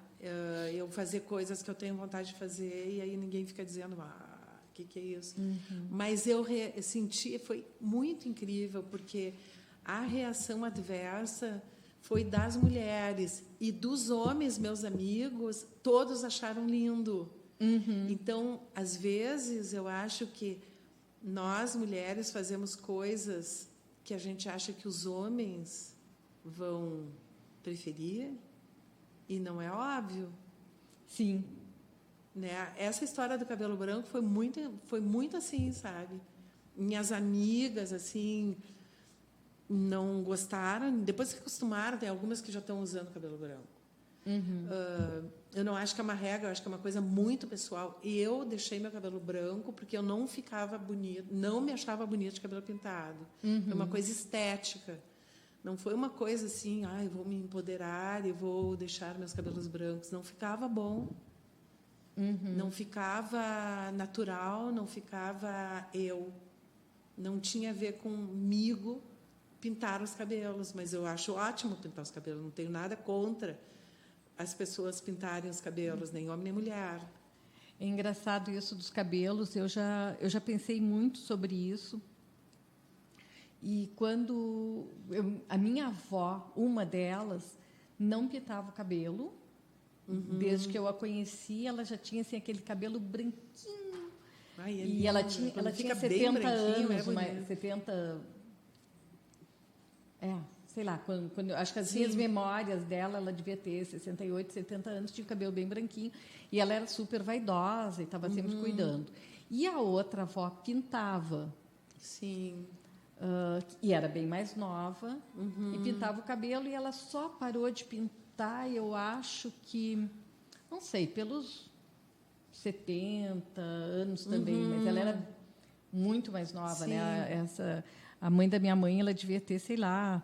Speaker 4: Eu fazer coisas que eu tenho vontade de fazer e aí ninguém fica dizendo, o que é isso? Mas eu senti, foi muito incrível, porque a reação adversa foi das mulheres e dos homens, meus amigos, todos acharam lindo. Então, às vezes, eu acho que nós, mulheres, fazemos coisas que a gente acha que os homens vão preferir e não é óbvio.
Speaker 3: Sim.
Speaker 4: Né? Essa história do cabelo branco foi muito assim, sabe? Minhas amigas, assim... não gostaram, depois se acostumaram, tem algumas que já estão usando cabelo branco. Eu não acho que é uma regra, eu acho que é uma coisa muito pessoal. E eu deixei meu cabelo branco porque eu não ficava bonita, não me achava bonita de cabelo pintado. Foi uma coisa estética. Não foi uma coisa assim, vou me empoderar e vou deixar meus cabelos brancos. Não ficava bom. Não ficava natural, não ficava eu. Não tinha a ver comigo pintar os cabelos, mas eu acho ótimo pintar os cabelos, não tenho nada contra as pessoas pintarem os cabelos, nem homem nem mulher.
Speaker 3: É engraçado isso dos cabelos, eu já pensei muito sobre isso. E quando a minha avó, uma delas, não pintava o cabelo, desde que eu a conheci, ela já tinha assim, aquele cabelo branquinho. E ela tinha 70 anos, 70... sei lá, quando acho que as minhas memórias dela, ela devia ter 68, 70 anos, tinha o cabelo bem branquinho, e ela era super vaidosa e estava sempre cuidando. E a outra avó pintava.
Speaker 4: Sim.
Speaker 3: E era bem mais nova, e pintava o cabelo, e ela só parou de pintar, eu acho que, não sei, pelos 70 anos também, mas ela era muito mais nova, né? A mãe da minha mãe, ela devia ter, sei lá,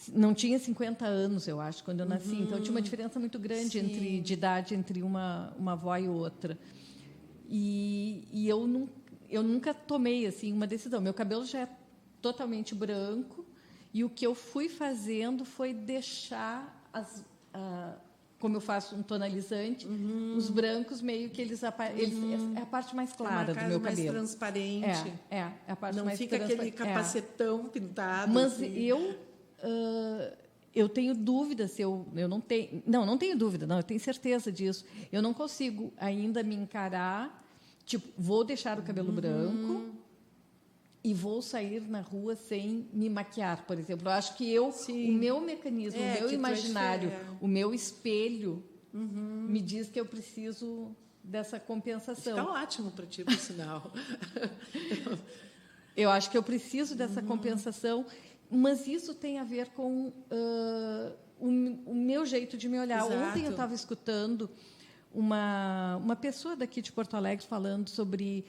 Speaker 3: não tinha 50 anos, eu acho, quando eu nasci. Então, tinha uma diferença muito grande de idade entre uma avó e outra. E eu nunca tomei assim, uma decisão. Meu cabelo já é totalmente branco, e o que eu fui fazendo foi deixar como eu faço um tonalizante, os brancos meio que eles é a parte mais clara do meu cabelo.
Speaker 4: Mais transparente.
Speaker 3: É a parte
Speaker 4: não
Speaker 3: mais
Speaker 4: fica aquele capacetão pintado.
Speaker 3: Mas
Speaker 4: assim.
Speaker 3: eu tenho dúvida se eu não tenho... Não tenho dúvida, não, eu tenho certeza disso. Eu não consigo ainda me encarar, tipo, vou deixar o cabelo branco e vou sair na rua sem me maquiar, por exemplo. Eu acho que o meu mecanismo, o meu imaginário, o meu espelho me diz que eu preciso dessa compensação.
Speaker 4: Fica ótimo para ti, por sinal.
Speaker 3: Eu acho que eu preciso dessa compensação, mas isso tem a ver com o meu jeito de me olhar.
Speaker 4: Exato.
Speaker 3: Ontem eu estava escutando uma pessoa daqui de Porto Alegre falando sobre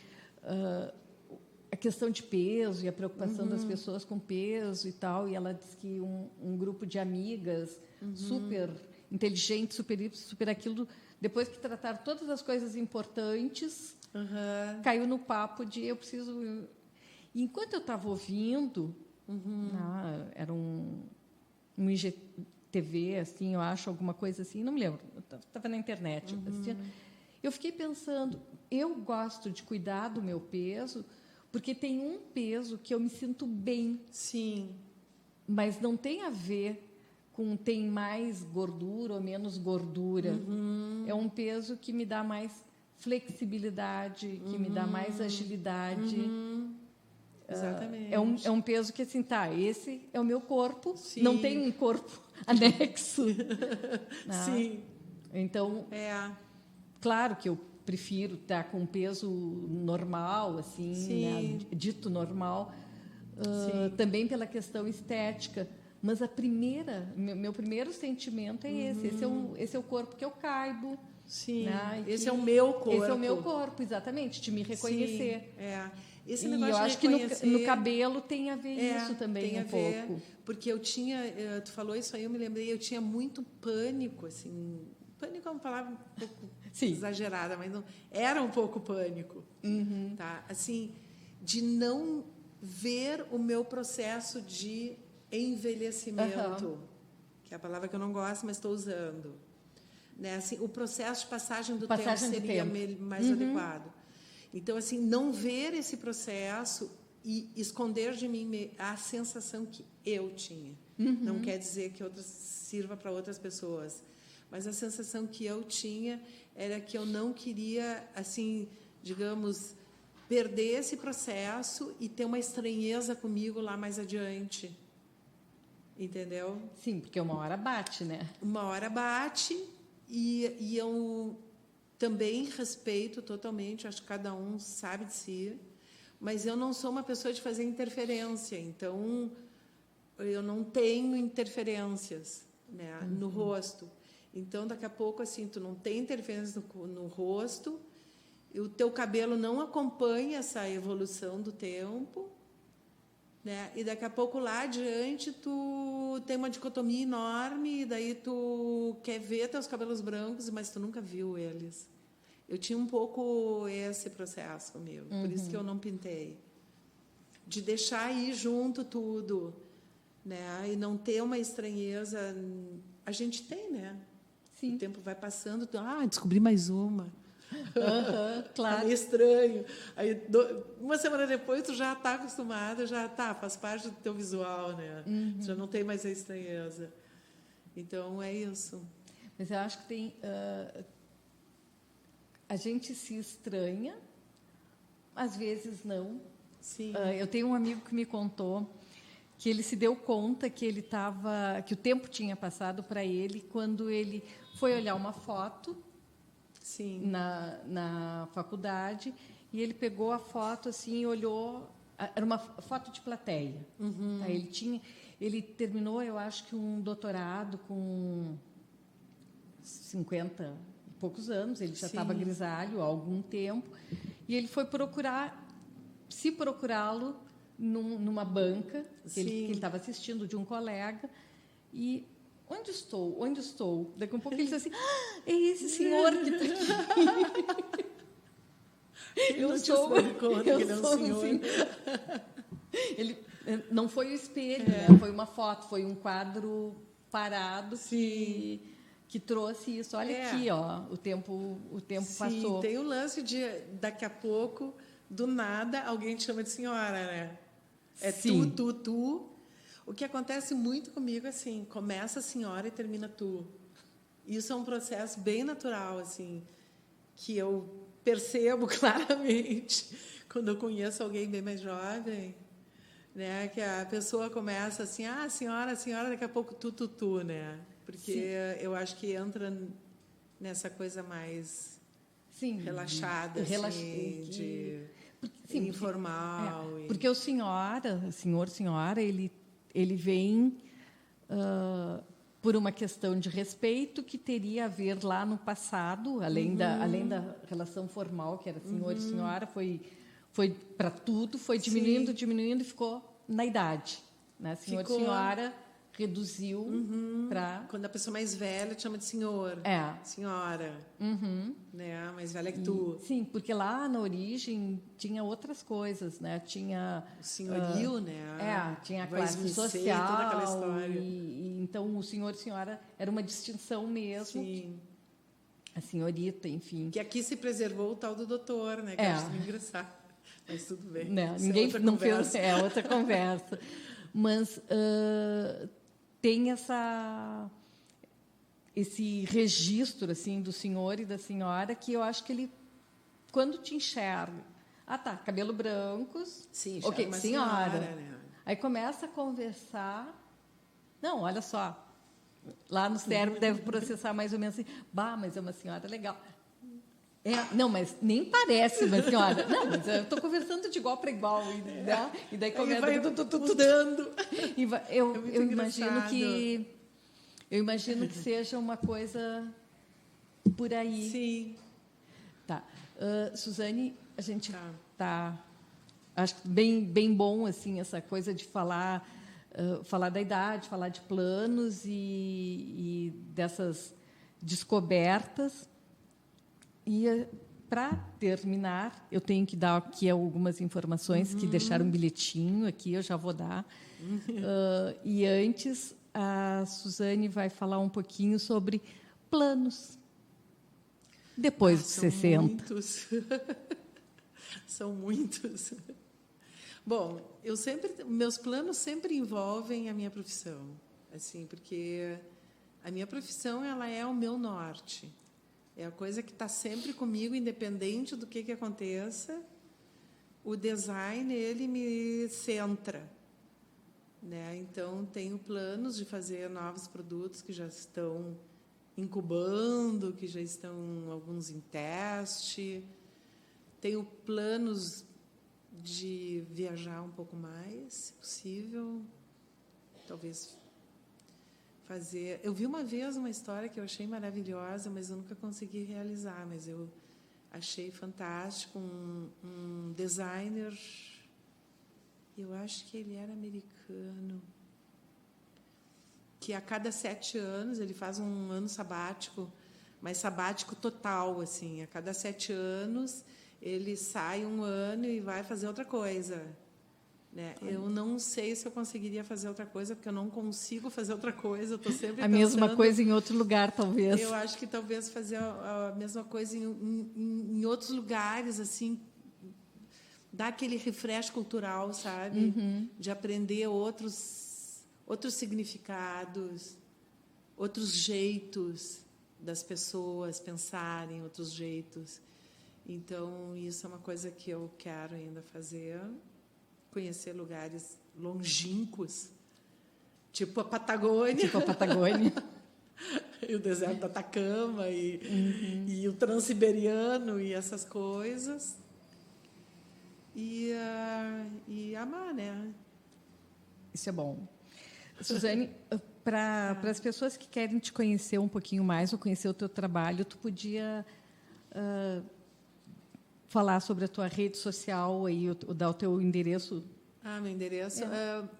Speaker 3: a questão de peso e a preocupação das pessoas com peso e tal, e ela disse que um grupo de amigas super inteligentes, super isso, super aquilo, depois que trataram todas as coisas importantes, caiu no papo de eu preciso... E enquanto eu estava ouvindo, era um IGTV, assim, eu acho, alguma coisa assim, não me lembro, estava na internet assistindo. Eu fiquei pensando, eu gosto de cuidar do meu peso, porque tem um peso que eu me sinto bem.
Speaker 4: Sim.
Speaker 3: Mas não tem a ver tem mais gordura ou menos gordura. É um peso que me dá mais flexibilidade, que me dá mais agilidade.
Speaker 4: Exatamente.
Speaker 3: É um peso que, assim, esse é o meu corpo,
Speaker 4: Sim.
Speaker 3: não tem um corpo anexo. Né?
Speaker 4: Sim.
Speaker 3: Então, claro que eu prefiro estar com um peso normal, assim, né? Dito normal, também pela questão estética. Mas meu primeiro sentimento é esse. Esse é o corpo que eu caibo.
Speaker 4: Sim.
Speaker 3: Né?
Speaker 4: Esse é o meu corpo.
Speaker 3: Esse é o meu corpo, exatamente, de me reconhecer.
Speaker 4: Sim, Esse
Speaker 3: e
Speaker 4: negócio
Speaker 3: eu
Speaker 4: de
Speaker 3: acho que no cabelo tem a ver isso também
Speaker 4: tem a
Speaker 3: um
Speaker 4: ver,
Speaker 3: pouco.
Speaker 4: porque eu tinha, tu falou isso aí, eu me lembrei, eu tinha muito pânico, assim, pânico é uma palavra um pouco exagerada, mas não, era um pouco pânico, tá? Assim, de não ver o meu processo de envelhecimento, que é a palavra que eu não gosto, mas estou usando, né? Assim, o processo de passagem do tempo seria mais adequado. Então, assim, não ver esse processo e esconder de mim a sensação que eu tinha. Não quer dizer que sirva para outras pessoas, mas a sensação que eu tinha era que eu não queria, assim, digamos, perder esse processo e ter uma estranheza comigo lá mais adiante. Entendeu?
Speaker 3: Sim, porque uma hora bate, né?
Speaker 4: Uma hora bate e eu também respeito totalmente, acho que cada um sabe de si, mas eu não sou uma pessoa de fazer interferência, então eu não tenho interferências, né, no rosto. Então, daqui a pouco, assim, tu não tem interferência no rosto, e o teu cabelo não acompanha essa evolução do tempo, né? E daqui a pouco lá adiante tu tem uma dicotomia enorme e daí tu quer ver teus cabelos brancos, mas tu nunca viu eles. Eu tinha um pouco esse processo comigo, por isso que eu não pintei, de deixar ir junto tudo, né? E não ter uma estranheza. A gente tem, né?
Speaker 3: Sim.
Speaker 4: O tempo vai passando, descobri mais uma.
Speaker 3: Claro.
Speaker 4: É meio estranho. Aí, uma semana depois, tu já está acostumada, faz parte do teu visual, né? Tu já não tem mais a estranheza. Então, é isso.
Speaker 3: Mas eu acho que tem... a gente se estranha, às vezes não.
Speaker 4: Sim.
Speaker 3: Eu tenho um amigo que me contou que ele se deu conta que que o tempo tinha passado para ele quando ele foi olhar uma foto.
Speaker 4: Sim.
Speaker 3: Na faculdade, e ele pegou a foto assim e olhou, era uma foto de plateia. Tá? Ele terminou, eu acho que um doutorado com 50 e poucos anos, ele já estava grisalho há algum tempo, e ele foi procurá-lo numa banca que ele estava assistindo de um colega, e onde estou? Onde estou? Daqui a pouco ele disse assim, é esse senhor que está aqui. Eu sou um senhor. Ele, não foi o espelho, né? Foi uma foto, foi um quadro parado que trouxe isso. Olha aqui, ó, o tempo passou.
Speaker 4: Tem o lance de, daqui a pouco, do nada, alguém te chama de senhora, né? É tu. O que acontece muito comigo, assim, começa a senhora e termina tu. Isso é um processo bem natural, assim, que eu percebo claramente quando eu conheço alguém bem mais jovem, né? Que a pessoa começa assim, senhora, daqui a pouco tu, né? Porque eu acho que entra nessa coisa mais relaxada, assim, informal.
Speaker 3: Porque o senhora, ele vem por uma questão de respeito que teria a ver lá no passado, além da relação formal, que era senhor e senhora, foi para tudo, foi diminuindo e ficou na idade. Né? Senhor e senhora reduziu para...
Speaker 4: Quando a pessoa mais velha te chama de senhor, senhora, né? Mais velha que tu.
Speaker 3: Sim, porque lá na origem tinha outras coisas, né? Tinha
Speaker 4: o senhorio, né?
Speaker 3: Tinha a classe social,
Speaker 4: toda aquela história.
Speaker 3: E então o senhor e senhora era uma distinção mesmo.
Speaker 4: Sim.
Speaker 3: A senhorita, enfim.
Speaker 4: Que aqui se preservou o tal do doutor, né? Que eu acho engraçado. Mas tudo bem.
Speaker 3: Ninguém não fez. É outra conversa. Mas tem esse registro assim do senhor e da senhora, que eu acho que ele, quando te enxerga, tá, cabelo brancos,
Speaker 4: Sim,
Speaker 3: ok,
Speaker 4: uma
Speaker 3: senhora,
Speaker 4: né?
Speaker 3: Aí começa a conversar, não, olha só, lá no cérebro deve processar mais ou menos assim, mas é uma senhora legal. Não, mas nem parece uma senhora. Não, mas eu estou conversando de igual para igual. E daí começa...
Speaker 4: Aí vai mudando.
Speaker 3: Eu imagino que seja uma coisa por aí.
Speaker 4: Sim.
Speaker 3: Tá. Suzane, a gente tá acho bem bom assim essa coisa de falar da idade, falar de planos e dessas descobertas. E, para terminar, eu tenho que dar aqui algumas informações que deixaram um bilhetinho aqui, eu já vou dar. E antes, a Suzane vai falar um pouquinho sobre planos. Depois de 60.
Speaker 4: Muitos. São muitos. Bom, meus planos sempre envolvem a minha profissão, assim, porque a minha profissão ela é o meu norte. É a coisa que está sempre comigo, independente do que aconteça. O design, ele me centra, né? Então, tenho planos de fazer novos produtos que já estão incubando, que já estão alguns em teste. Tenho planos de viajar um pouco mais, se possível. Talvez fazer... Eu vi uma vez uma história que eu achei maravilhosa, mas eu nunca consegui realizar, mas eu achei fantástico. Um designer, eu acho que ele era americano, que a cada 7 anos ele faz um ano sabático, mas sabático total, assim. A cada 7 anos ele sai um ano e vai fazer outra coisa. Né? Eu não sei se eu conseguiria fazer outra coisa, porque eu não consigo fazer outra coisa. Eu estou sempre
Speaker 3: a
Speaker 4: pensando,
Speaker 3: mesma coisa em outro lugar, talvez.
Speaker 4: Eu acho que talvez fazer a mesma coisa em outros lugares, assim, dar aquele refresh cultural, sabe? De aprender outros significados, outros jeitos das pessoas pensarem, outros jeitos. Então, isso é uma coisa que eu quero ainda fazer. Conhecer lugares longínquos, tipo a Patagônia. E o deserto do Atacama, e o Transiberiano, e essas coisas. E amar, né?
Speaker 3: Isso é bom. Suzane, para as pessoas que querem te conhecer um pouquinho mais, ou conhecer o teu trabalho, tu podia... falar sobre a tua rede social e dar o teu endereço.
Speaker 4: Meu endereço?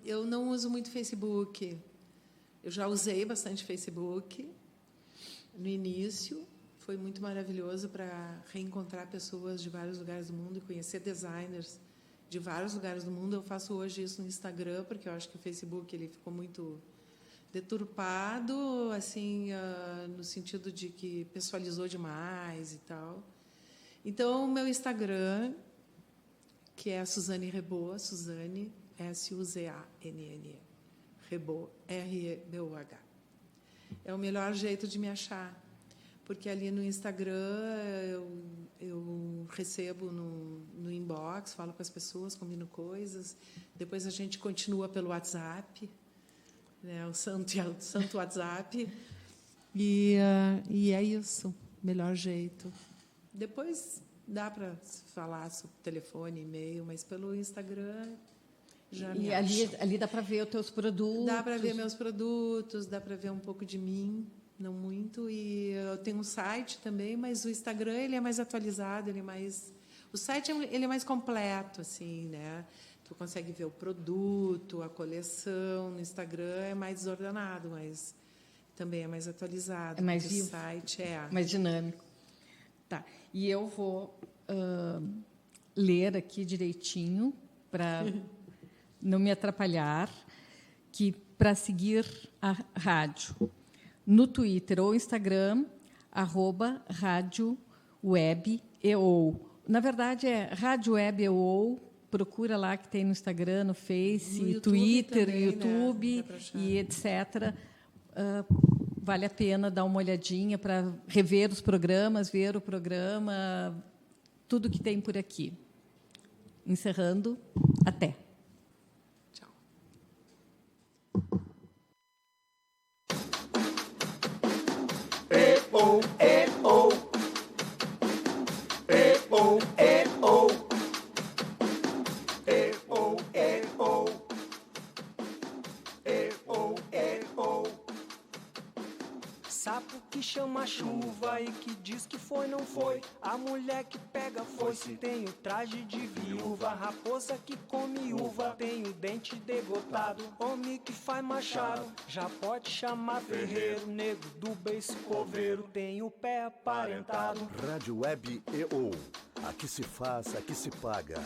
Speaker 4: Eu não uso muito Facebook. Eu já usei bastante Facebook no início. Foi muito maravilhoso para reencontrar pessoas de vários lugares do mundo e conhecer designers de vários lugares do mundo. Eu faço hoje isso no Instagram, porque eu acho que o Facebook ele ficou muito deturpado, assim, no sentido de que pessoalizou demais e tal. Então, o meu Instagram, que é a Suzane Rebouch, Suzane, S-U-Z-A-N-N-E, Rebouch, R-E-B-O-H. É o melhor jeito de me achar, porque ali no Instagram eu recebo no inbox, falo com as pessoas, combino coisas, depois a gente continua pelo WhatsApp, né, o santo WhatsApp, e é isso, melhor jeito. Depois dá para falar sobre telefone, e-mail, mas pelo Instagram já me acho.
Speaker 3: E ali dá para ver os teus produtos?
Speaker 4: Dá para ver meus produtos, dá para ver um pouco de mim, não muito. E eu tenho um site também, mas o Instagram ele é mais atualizado, o site ele é mais completo, assim, né? Tu consegue ver o produto, a coleção. No Instagram é mais desordenado, mas também é mais atualizado.
Speaker 3: É mais vivo,
Speaker 4: o site
Speaker 3: mais dinâmico. Tá. E eu vou ler aqui direitinho para não me atrapalhar, que para seguir a rádio no Twitter ou Instagram, @RádioWebEO. Na verdade, é Rádio Web EO procura lá que tem no Instagram, no Face,
Speaker 4: No YouTube
Speaker 3: Twitter,
Speaker 4: também,
Speaker 3: YouTube,
Speaker 4: né? Dá pra achar.
Speaker 3: e etc. Vale a pena dar uma olhadinha para rever os programas, ver o programa, tudo que tem por aqui. Encerrando, até.
Speaker 4: Tchau.
Speaker 1: Sapo que chama chuva e que diz que foi, não foi. A mulher que pega foice tem o traje de viúva. Raposa que come uva tem o dente degotado. Homem que faz machado já pode chamar ferreiro. Nego do beiço coveiro tem o pé aparentado.
Speaker 2: Rádio Web EO. Aqui se faz, aqui se paga.